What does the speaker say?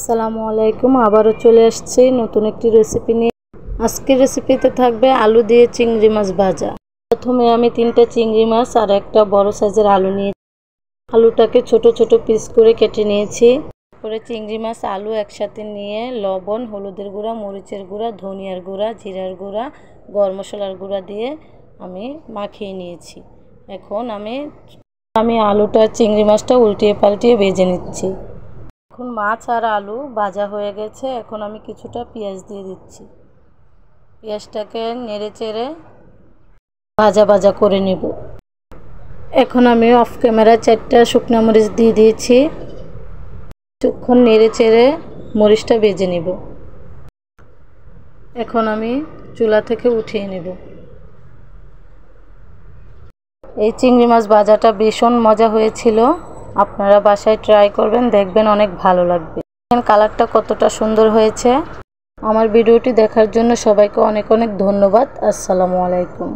আসসালামু আলাইকুম। আবারও চলে আসছি নতুন একটি রেসিপি নিয়ে। আজকের রেসিপিতে থাকবে আলু দিয়ে চিংড়ি মাছ ভাজা। প্রথমে আমি 3টা চিংড়ি মাছ আর একটা বড় সাইজের আলু নিয়েছি। আলুটাকে ছোট ছোট পিস করে কেটে নিয়েছি। তারপরে চিংড়ি মাছ আলু একসাথে নিয়ে লবণ, হলুদের গুঁড়া, মরিচের গুঁড়া, ধনিয়ার গুঁড়া, জিরার গুঁড়া, গরম মশলার গুঁড়া দিয়ে আমি মাখিয়ে নিয়েছি। এখন আমি আলুটা চিংড়ি মাছটা উল্টিয়ে পাল্টিয়ে ভেজে নিচ্ছি। এখন মাছ আর আলু ভাজা হয়ে গেছে। এখন আমি কিছুটা পেঁয়াজ দিয়ে দিচ্ছি। পেঁয়াজটাকে নেড়ে চেড়ে ভাজা ভাজা করে নেব। এখন আমি অফ ক্যামেরায় 4টা শুকনো মরিচ দিয়ে দিয়েছি। কিছুক্ষণ নেড়ে চেড়ে মরিচটা ভেজে নেব। এখন আমি চুলা থেকে উঠিয়ে নেব। এই চিংড়ি মাছ ভাজাটা ভীষণ মজা হয়েছিল। আপনারা বাসায় ট্রাই করবেন, দেখবেন অনেক ভালো লাগবে। কালারটা কতটা সুন্দর হয়েছে। আমার ভিডিওটি দেখার জন্য সবাইকে অনেক অনেক ধন্যবাদ। আসসালামু আলাইকুম।